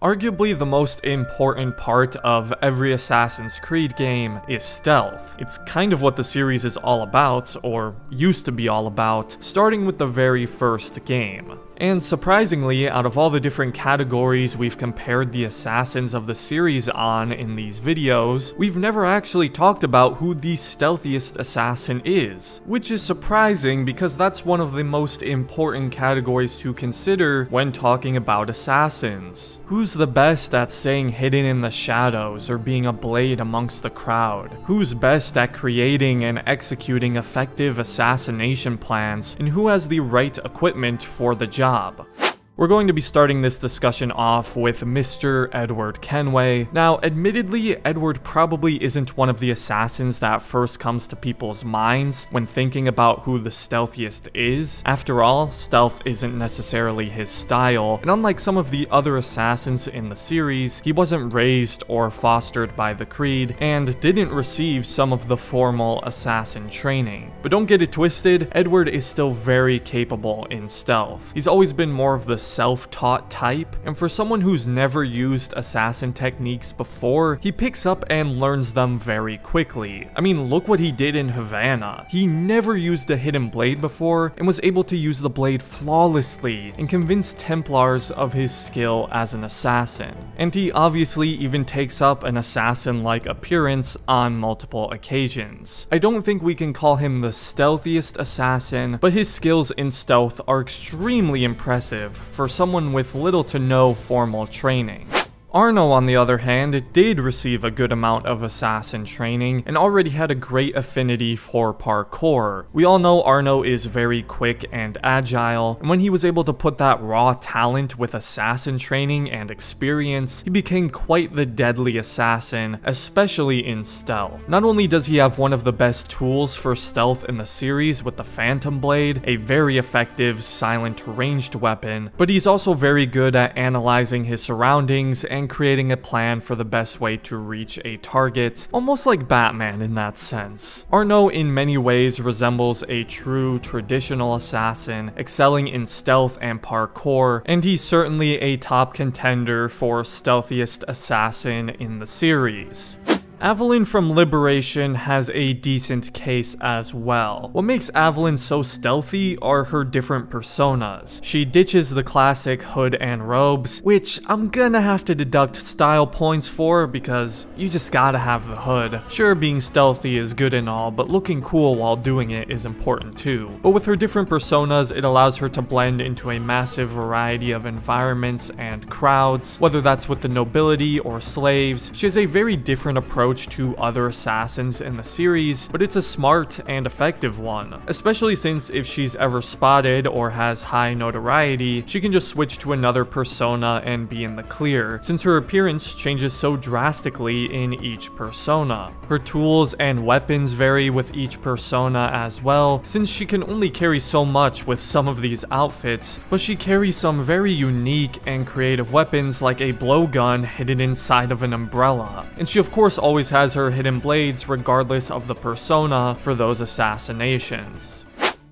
Arguably the most important part of every Assassin's Creed game is stealth. It's kind of what the series is all about, or used to be all about, starting with the very first game. And surprisingly, out of all the different categories we've compared the assassins of the series on in these videos, we've never actually talked about who the stealthiest assassin is. Which is surprising because that's one of the most important categories to consider when talking about assassins. Who's the best at staying hidden in the shadows or being a blade amongst the crowd? Who's best at creating and executing effective assassination plans, and who has the right equipment for the job? We're going to be starting this discussion off with Mr. Edward Kenway. Now, admittedly, Edward probably isn't one of the assassins that first comes to people's minds when thinking about who the stealthiest is. After all, stealth isn't necessarily his style, and unlike some of the other assassins in the series, he wasn't raised or fostered by the Creed, and didn't receive some of the formal assassin training. But don't get it twisted, Edward is still very capable in stealth. He's always been more of the self-taught type, and for someone who's never used assassin techniques before, he picks up and learns them very quickly. I mean, look what he did in Havana. He never used a hidden blade before, and was able to use the blade flawlessly, and convince Templars of his skill as an assassin. And he obviously even takes up an assassin-like appearance on multiple occasions. I don't think we can call him the stealthiest assassin, but his skills in stealth are extremely impressive for someone with little to no formal training. Arno, on the other hand, did receive a good amount of assassin training and already had a great affinity for parkour. We all know Arno is very quick and agile, and when he was able to put that raw talent with assassin training and experience, he became quite the deadly assassin, especially in stealth. Not only does he have one of the best tools for stealth in the series with the Phantom Blade, a very effective silent ranged weapon, but he's also very good at analyzing his surroundings and creating a plan for the best way to reach a target, almost like Batman in that sense. Arno in many ways resembles a true traditional assassin, excelling in stealth and parkour, and he's certainly a top contender for stealthiest assassin in the series. Aveline from Liberation has a decent case as well. What makes Aveline so stealthy are her different personas. She ditches the classic hood and robes, which I'm gonna have to deduct style points for because you just gotta have the hood. Sure, being stealthy is good and all, but looking cool while doing it is important too. But with her different personas, it allows her to blend into a massive variety of environments and crowds, whether that's with the nobility or slaves. She has a very different approach to other assassins in the series, but it's a smart and effective one, especially since if she's ever spotted or has high notoriety, she can just switch to another persona and be in the clear, since her appearance changes so drastically in each persona. Her tools and weapons vary with each persona as well, since she can only carry so much with some of these outfits, but she carries some very unique and creative weapons like a blowgun hidden inside of an umbrella, and she of course always has her hidden blades regardless of the persona for those assassinations.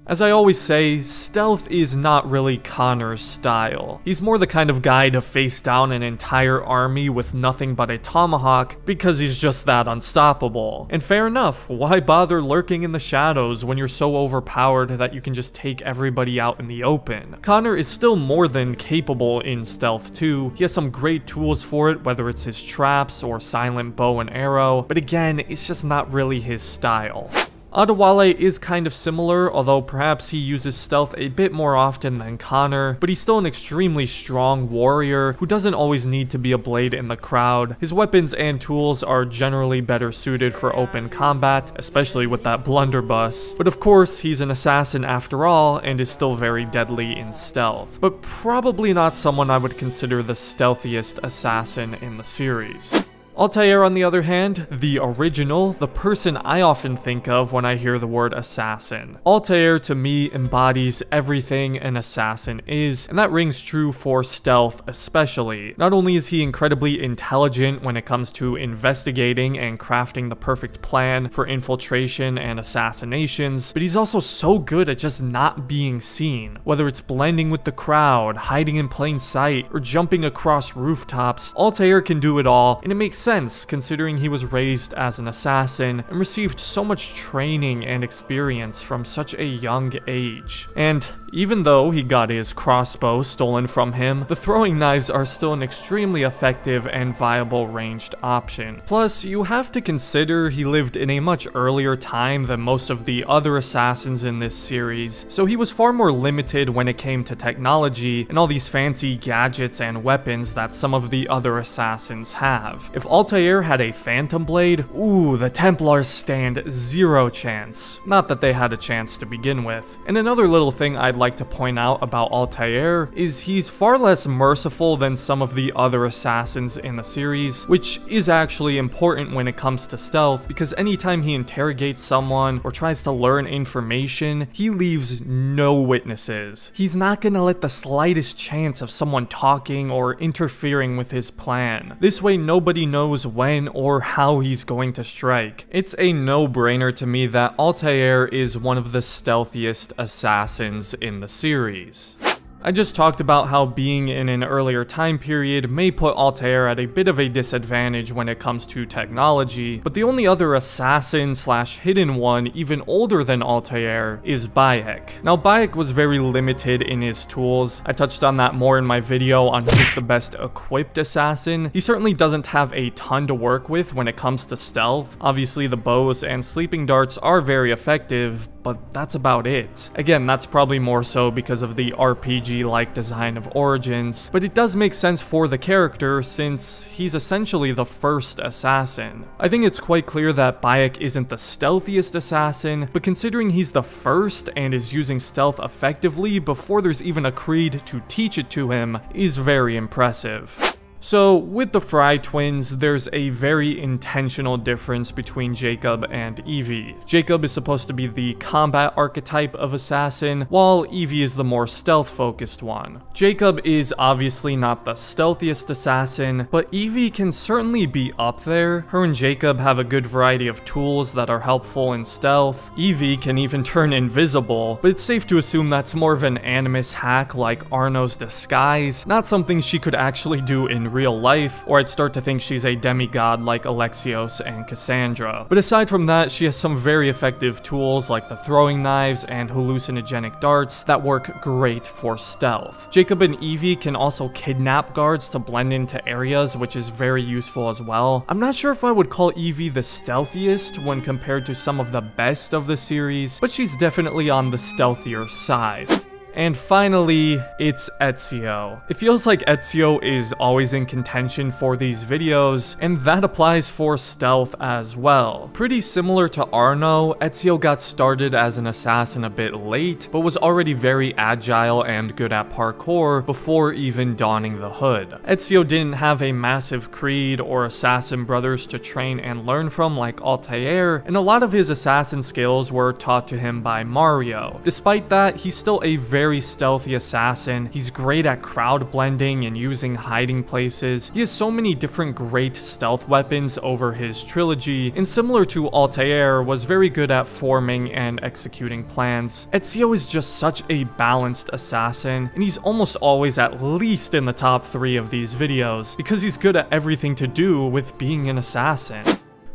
As I always say, stealth is not really Connor's style. He's more the kind of guy to face down an entire army with nothing but a tomahawk because he's just that unstoppable. And fair enough, why bother lurking in the shadows when you're so overpowered that you can just take everybody out in the open? Connor is still more than capable in stealth too. He has some great tools for it, whether it's his traps or silent bow and arrow, but again, it's just not really his style. Adewale is kind of similar, although perhaps he uses stealth a bit more often than Connor, but he's still an extremely strong warrior who doesn't always need to be a blade in the crowd. His weapons and tools are generally better suited for open combat, especially with that blunderbuss, but of course he's an assassin after all and is still very deadly in stealth, but probably not someone I would consider the stealthiest assassin in the series. Altair, on the other hand, the original, the person I often think of when I hear the word assassin. Altair, to me, embodies everything an assassin is, and that rings true for stealth especially. Not only is he incredibly intelligent when it comes to investigating and crafting the perfect plan for infiltration and assassinations, but he's also so good at just not being seen. Whether it's blending with the crowd, hiding in plain sight, or jumping across rooftops, Altair can do it all, and it makes sense considering he was raised as an assassin and received so much training and experience from such a young age. And even though he got his crossbow stolen from him, the throwing knives are still an extremely effective and viable ranged option. Plus, you have to consider he lived in a much earlier time than most of the other assassins in this series, so he was far more limited when it came to technology and all these fancy gadgets and weapons that some of the other assassins have. If Altair had a phantom blade, ooh, the Templars stand zero chance. Not that they had a chance to begin with. And another little thing I'd like to point out about Altair is he's far less merciful than some of the other assassins in the series, which is actually important when it comes to stealth, because anytime he interrogates someone or tries to learn information, he leaves no witnesses. He's not gonna let the slightest chance of someone talking or interfering with his plan. This way nobody knows when or how he's going to strike. It's a no-brainer to me that Altair is one of the stealthiest assassins in the series. I just talked about how being in an earlier time period may put Altair at a bit of a disadvantage when it comes to technology, but the only other assassin slash hidden one even older than Altair is Bayek. Now Bayek was very limited in his tools. I touched on that more in my video on who's the best equipped assassin. He certainly doesn't have a ton to work with when it comes to stealth. Obviously the bows and sleeping darts are very effective, but that's about it. Again, that's probably more so because of the RPG-like design of Origins, but it does make sense for the character since he's essentially the first assassin. I think it's quite clear that Bayek isn't the stealthiest assassin, but considering he's the first and is using stealth effectively before there's even a creed to teach it to him is very impressive. So, with the Frye twins, there's a very intentional difference between Jacob and Evie. Jacob is supposed to be the combat archetype of assassin, while Evie is the more stealth-focused one. Jacob is obviously not the stealthiest assassin, but Evie can certainly be up there. Her and Jacob have a good variety of tools that are helpful in stealth. Evie can even turn invisible, but it's safe to assume that's more of an animus hack like Arno's disguise, not something she could actually do in real life, or I'd start to think she's a demigod like Alexios and Cassandra. But aside from that, she has some very effective tools like the throwing knives and hallucinogenic darts that work great for stealth. Jacob and Evie can also kidnap guards to blend into areas, which is very useful as well. I'm not sure if I would call Evie the stealthiest when compared to some of the best of the series, but she's definitely on the stealthier side. And finally, it's Ezio. It feels like Ezio is always in contention for these videos, and that applies for stealth as well. Pretty similar to Arno, Ezio got started as an assassin a bit late, but was already very agile and good at parkour before even donning the hood. Ezio didn't have a massive creed or assassin brothers to train and learn from like Altair, and a lot of his assassin skills were taught to him by Mario. Despite that, he's still a very stealthy assassin. He's great at crowd blending and using hiding places. He has so many different great stealth weapons over his trilogy, and similar to Altair, was very good at forming and executing plans. Ezio is just such a balanced assassin, and he's almost always at least in the top 3 of these videos, because he's good at everything to do with being an assassin.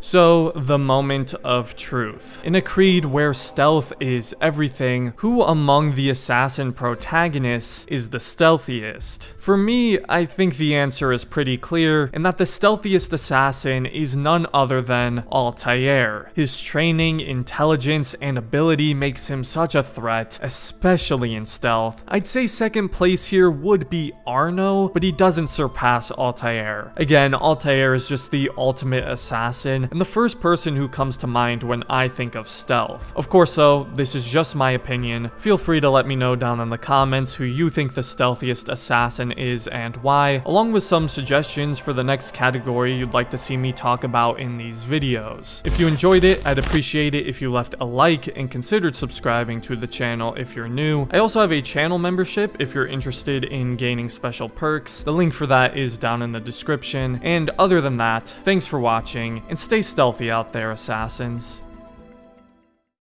So, the moment of truth. In a creed where stealth is everything, who among the assassin protagonists is the stealthiest? For me, I think the answer is pretty clear, in that the stealthiest assassin is none other than Altair. His training, intelligence, and ability makes him such a threat, especially in stealth. I'd say second place here would be Arno, but he doesn't surpass Altair. Again, Altair is just the ultimate assassin, and the first person who comes to mind when I think of stealth. Of course though, this is just my opinion. Feel free to let me know down in the comments who you think the stealthiest assassin is and why, along with some suggestions for the next category you'd like to see me talk about in these videos. If you enjoyed it, I'd appreciate it if you left a like and considered subscribing to the channel if you're new. I also have a channel membership if you're interested in gaining special perks. The link for that is down in the description. And other than that, thanks for watching, and stay stealthy out there, assassins.